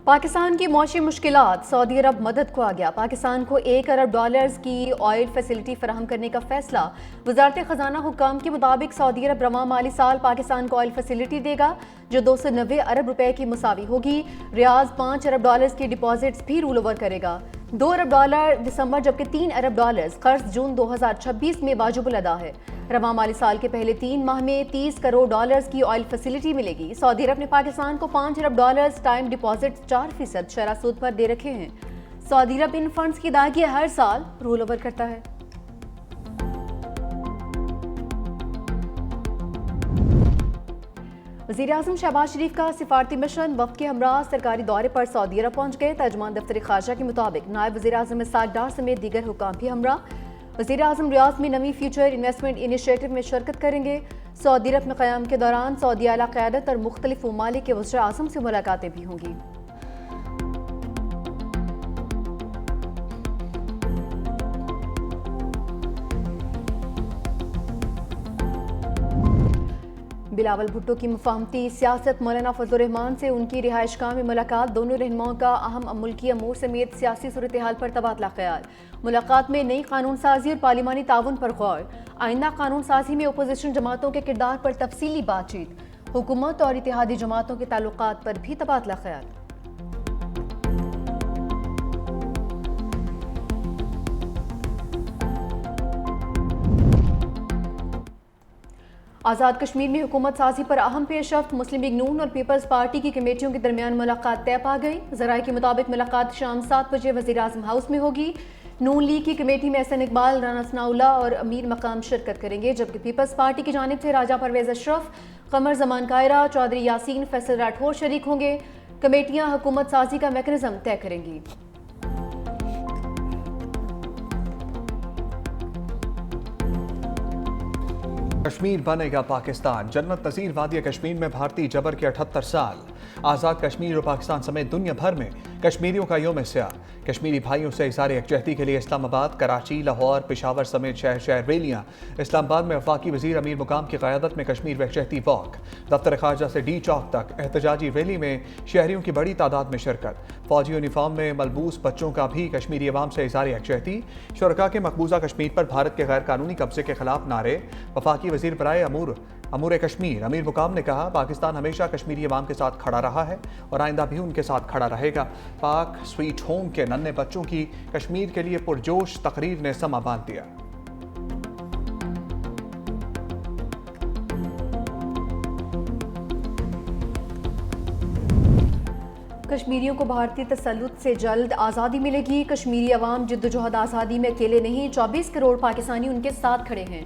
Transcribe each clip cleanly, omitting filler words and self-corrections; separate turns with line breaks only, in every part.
پاکستان کی معاشی مشکلات، سعودی عرب مدد کو آ گیا۔ پاکستان کو $1 ارب کی آئل فیسلٹی فراہم کرنے کا فیصلہ۔ وزارت خزانہ حکام کے مطابق سعودی عرب رواں مالی سال پاکستان کو آئل فیسلٹی دے گا جو $290 ارب کی مساوی ہوگی۔ ریاض $5 ارب کی ڈپازٹس بھی رول اوور کرے گا۔ $2 ارب دسمبر جبکہ $3 ارب قرض جون 2026 میں واجب الادا ہے۔ رواں مالی سال کے پہلے 3 ماہ میں $30 کروڑ کی آئل فیسلٹی ملے گی۔ سعودی عرب نے پاکستان کو $5 ارب ٹائم ڈپازٹ 4% شرح سود پر دے رکھے ہیں۔ سعودی عرب ان فنڈز کی ادائیگی ہر سال رول اوور کرتا ہے۔ وزیراعظم شہباز شریف کا سفارتی مشن وفد کے ہمراہ سرکاری دورے پر سعودی عرب پہنچ گئے۔ ترجمان دفتر خارجہ کے مطابق نائب وزیراعظم اسحاق ڈار سمیت دیگر حکام بھی ہمراہ۔ وزیراعظم ریاض میں نویں فیوچر انویسٹمنٹ انیشیٹو میں شرکت کریں گے۔ سعودی عرب میں قیام کے دوران سعودی اعلیٰ قیادت اور مختلف ممالک کے وزراء اعظم سے ملاقاتیں بھی ہوں گی۔ بلاول بھٹو کی مفاہمتی سیاست، مولانا فضل الرحمان سے ان کی رہائش گاہ میں ملاقات۔ دونوں رہنماؤں کا اہم ملکی امور سمیت سیاسی صورتحال پر تبادلہ خیال۔ ملاقات میں نئی قانون سازی اور پارلیمانی تعاون پر غور۔ آئندہ قانون سازی میں اپوزیشن جماعتوں کے کردار پر تفصیلی بات چیت۔ حکومت اور اتحادی جماعتوں کے تعلقات پر بھی تبادلہ خیال۔ آزاد کشمیر میں حکومت سازی پر اہم پیش رفت۔ مسلم لیگ نون اور پیپلز پارٹی کی کمیٹیوں کے درمیان ملاقات طے پا گئی۔ ذرائع کے مطابق ملاقات شام 7 بجے وزیراعظم ہاؤس میں ہوگی۔ نون لیگ کی کمیٹی میں احسن اقبال، رانا ثناء اللہ اور امیر مقام شرکت کریں گے جبکہ پیپلز پارٹی کی جانب سے راجہ پرویز اشرف، قمر زمان کائرہ، چودھری یاسین، فیصل راٹھور شریک ہوں گے۔ کمیٹیاں حکومت سازی کا میکانزم طے کریں گی۔
کشمیر بنے گا پاکستان، جنت نظیر وادی کشمیر میں بھارتی جبر کے 78 سال۔ آزاد کشمیر اور پاکستان سمیت دنیا بھر میں کشمیریوں کا یوم سیاہ۔ کشمیری بھائیوں سے اظہار یکجہتی کے لیے اسلام آباد، کراچی، لاہور، پشاور سمیت شہر شہر ریلیاں۔ اسلام آباد میں وفاقی وزیر امیر مقام کی قیادت میں کشمیر یکجہتی واک۔ دفتر خارجہ سے ڈی چوک تک احتجاجی ریلی میں شہریوں کی بڑی تعداد میں شرکت۔ فوجی یونیفارم میں ملبوس بچوں کا بھی کشمیری عوام سے اظہار یکجہتی۔ شرکاء کے مقبوضہ کشمیر پر بھارت کے غیر قانونی قبضے کے خلاف نعرے۔ وفاقی وزیر برائے امور کشمیر امیر مقام نے کہا پاکستان ہمیشہ کشمیری عوام کے ساتھ کھڑا رہا ہے اور آئندہ بھی ان کے ساتھ کھڑا رہے گا۔ پاک سویٹ ہوم کے ننھے بچوں کی کشمیر کے لیے پرجوش تقریر نے سما باندھ دیا۔
کشمیریوں کو بھارتی تسلط سے جلد آزادی ملے گی۔ کشمیری عوام جدوجہد آزادی میں اکیلے نہیں، 24 کروڑ پاکستانی ان کے ساتھ کھڑے ہیں۔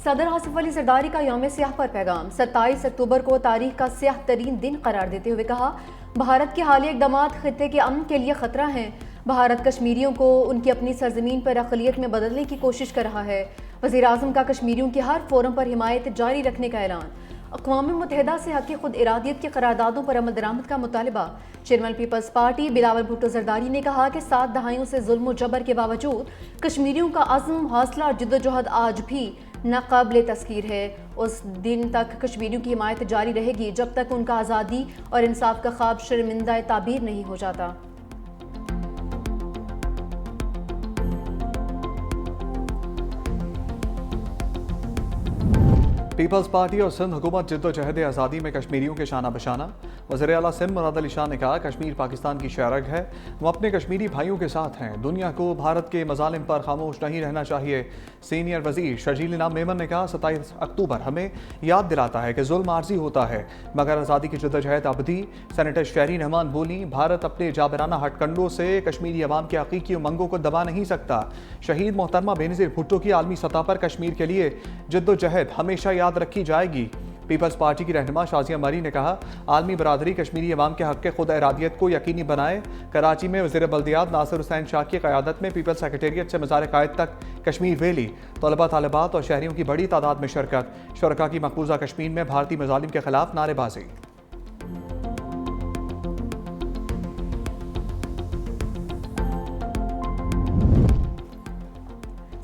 صدر آصف علی زرداری کا یوم سیاہ پر پیغام۔ 27 اکتوبر کو تاریخ کا سیاہ ترین دن قرار دیتے ہوئے کہا بھارت کے حالیہ اقدامات خطے کے امن کے لیے خطرہ ہیں۔ بھارت کشمیریوں کو ان کی اپنی سرزمین پر اقلیت میں بدلنے کی کوشش کر رہا ہے۔ وزیر اعظم کا کشمیریوں کی ہر فورم پر حمایت جاری رکھنے کا اعلان۔ اقوام متحدہ سے حق خود ارادیت کی قراردادوں پر عمل درآمد کا مطالبہ۔ چیئرمین پیپلز پارٹی بلاول بھٹو زرداری نے کہا کہ 7 دہائیوں سے ظلم و جبر کے باوجود کشمیریوں کا عزم، حوصلہ اور جدوجہد آج بھی ناقابل تذکیر ہے۔ اس دن تک کشمیریوں کی حمایت جاری رہے گی جب تک ان کا آزادی اور انصاف کا خواب شرمندہ تعبیر نہیں ہو جاتا۔
پیپلز پارٹی اور سندھ حکومت جدوجہد آزادی میں کشمیریوں کے شانہ بشانہ۔ وزیر اعلیٰ سندھ مراد علی شاہ نے کہا کشمیر پاکستان کی شہرگ ہے، ہم اپنے کشمیری بھائیوں کے ساتھ ہیں، دنیا کو بھارت کے مظالم پر خاموش نہیں رہنا چاہیے۔ سینئر وزیر شرجیل انعام میمن نے کہا 27 اکتوبر ہمیں یاد دلاتا ہے کہ ظلم عارضی ہوتا ہے مگر آزادی کی جدوجہد ابدی۔ سینیٹر شہرین رحمان بولیں بھارت اپنے جابرانہ ہٹ کنڈوں سے کشمیری عوام کے حقیقی امنگوں کو دبا نہیں سکتا۔ شہید محترمہ بینظیر بھٹو کی عالمی سطح پر کشمیر کے لیے جدوجہد ہمیشہ یاد رکھی جائے گی۔ پیپلز پارٹی کی رہنما شازیہ مری نے کہا عالمی برادری کشمیری عوام کے حق خود ارادیت کو یقینی بنائے۔ کراچی میں وزیر بلدیات ناصر حسین شاہ کی قیادت میں پیپلز سیکریٹریٹ سے مزار قائد تک کشمیر ریلی۔ طلباء، طالبات اور شہریوں کی بڑی تعداد میں شرکت۔ شرکاء کی مقبوضہ کشمیر میں بھارتی مظالم کے خلاف نعرے بازی۔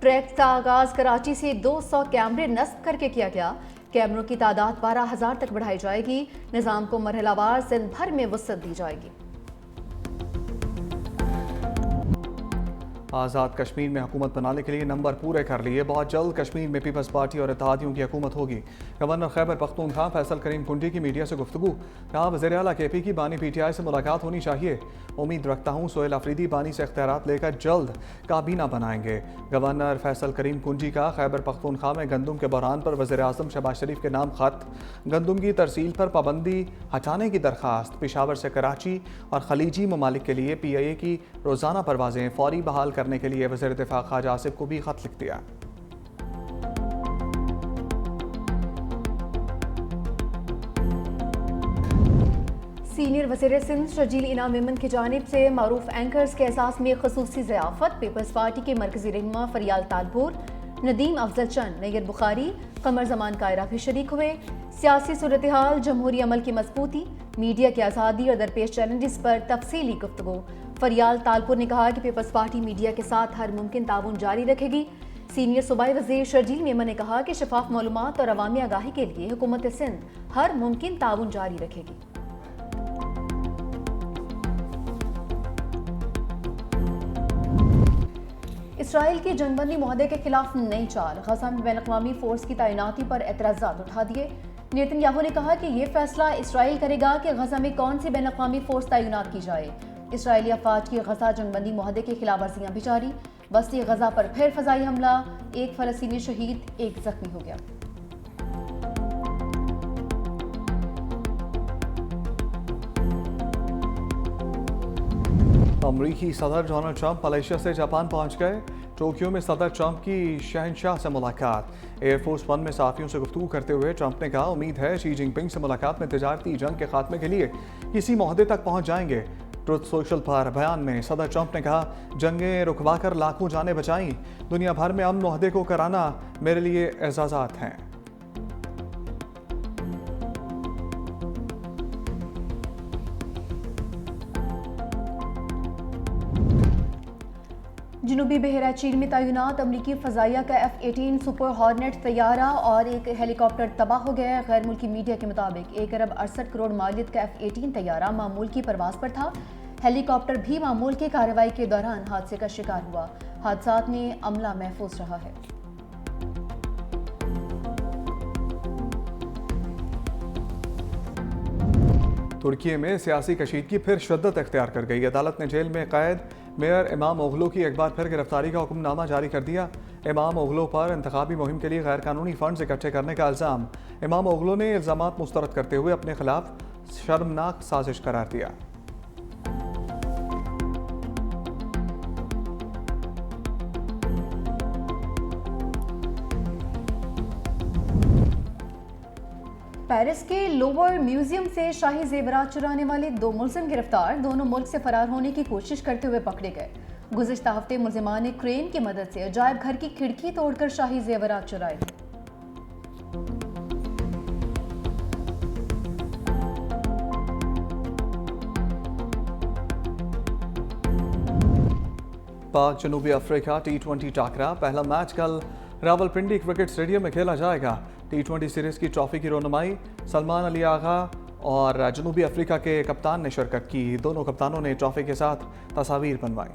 ٹریک کا آغاز کراچی سے 200 کیمرے نصب کر کے کیا گیا۔ کیمروں کی تعداد 12,000 تک بڑھائی جائے گی۔ نظام کو مرحلہ وار سندھ بھر میں وسعت دی جائے گی۔
آزاد کشمیر میں حکومت بنانے کے لیے نمبر پورے کر لیے، بہت جلد کشمیر میں پیپلز پارٹی اور اتحادیوں کی حکومت ہوگی۔ گورنر خیبر پختونخوا فیصل کریم کنڈی کی میڈیا سے گفتگو، کہا وزیر اعلیٰ کے پی کی بانی پی ٹی آئی سے ملاقات ہونی چاہیے۔ امید رکھتا ہوں سہیل آفریدی بانی سے اختیارات لے کر جلد کابینہ بنائیں گے۔ گورنر فیصل کریم کنڈی کا خیبر پختونخوا میں گندم کے بحران پر وزیر اعظم شہباز شریف کے نام خط، گندم کی ترسیل پر پابندی ہٹانے کی درخواست، پشاور سے کراچی اور خلیجی ممالک کے لیے پی آئی اے کی روزانہ پروازیں فوری بحال کرنے کے لیے وزیر دفاع خواجہ آصف کو بھی خط لکھ دیا۔
سینئر وزیر سندھ شرجیل انعام میمن کی جانب سے معروف اینکرز کے اعزاز میں خصوصی ضیافت، پیپلز پارٹی کے مرکزی رہنما فریال تالپور، ندیم افضل چند، نیر بخاری، قمر زمان کائرہ بھی شریک ہوئے۔ سیاسی صورتحال، جمہوری عمل کی مضبوطی، میڈیا کی آزادی اور درپیش چیلنجز پر تفصیلی گفتگو۔ فریال تالپور نے کہا کہ پیپلز پارٹی میڈیا کے ساتھ ہر ممکن تعاون جاری رکھے گی۔ سینئر صوبائی وزیر شرجیل میمن نے کہا کہ شفاف معلومات اور عوامی آگاہی کے لیے حکومت سندھ ہر ممکن تعاون جاری رکھے گی۔ اسرائیل کی جنگ بندی معاہدے کے خلاف نئی چال، غزہ میں بین الاقوامی فورس کی تعیناتی پر اعتراضات اٹھا دیے۔ نیتن یاہو نے کہا کہ یہ فیصلہ اسرائیل کرے گا کہ غزہ میں کون سی بین الاقوامی فورس تعینات کی جائے۔ اسرائیلی افواج کی غزہ جنگ بندی معاہدے کی خلاف ورزیاں بھی جاری، وسطی غزہ پر پھر فضائی حملہ، ایک فلسطینی شہید، ایک زخمی ہو گیا۔
امریکی صدر ڈونلڈ ٹرمپ ملائیشیا سے جاپان پہنچ گئے۔ ٹوکیو میں صدر ٹرمپ کی شہنشاہ سے ملاقات۔ ایئر فورس ون میں صحافیوں سے گفتگو کرتے ہوئے ٹرمپ نے کہا امید ہے شی جن پنگ سے ملاقات میں تجارتی جنگ کے خاتمے کے لیے کسی معاہدے تک پہنچ جائیں گے۔ ٹروتھ سوشل پر بیان میں صدر ٹرمپ نے کہا جنگیں رکوا کر لاکھوں جانیں بچائیں، دنیا بھر میں امن معاہدے کو کرانا میرے لیے اعزازات ہیں۔
جنوبی بحیرہ چین میں تعینات امریکی فضائیہ کا F-18 سپر ہارنیٹ طیارہ اور ایک ہیلی کاپٹر تباہ ہو گیا۔ غیر ملکی میڈیا کے مطابق 1 ارب 68 کروڑ مالیت کا F-18 طیارہ معمول کی پرواز پر تھا۔ ہیلی کاپٹر بھی معمول کی کارروائی کے دوران حادثے کا شکار ہوا۔ حادثات میں عملہ محفوظ رہا ہے۔
ترکی میں سیاسی کشیدگی پھر شدت اختیار کر گئی۔ عدالت نے جیل میں قید میئر امام اوغلو کی ایک بار پھر گرفتاری کا حکم نامہ جاری کر دیا۔ امام اوغلو پر انتخابی مہم کے لیے غیر قانونی فنڈز اکٹھے کرنے کا الزام۔ امام اوغلو نے الزامات مسترد کرتے ہوئے اپنے خلاف شرمناک سازش قرار دیا۔
پیرس کے لوور میوزیم سے شاہی زیورات چرانے والے 2 ملزم گرفتار، دونوں ملک سے فرار ہونے کی کوشش کرتے ہوئے پکڑے گئے۔ گزشتہ ہفتے ملزمان نے کرین کی مدد سے عجائب گھر کی کھڑکی توڑ کر شاہی زیورات چرائے۔
پاک جنوبی افریقہ T20 ٹاکرا، پہلا میچ کل راولپنڈی کرکٹ اسٹیڈیم میں کھیلا جائے گا۔ T20 سیریز کی ٹرافی کی رونمائی سلمان علی آغا اور جنوبی افریقہ کے کپتان نے شرکت کی۔ دونوں کپتانوں نے ٹرافی کے ساتھ تصاویر بنوائی۔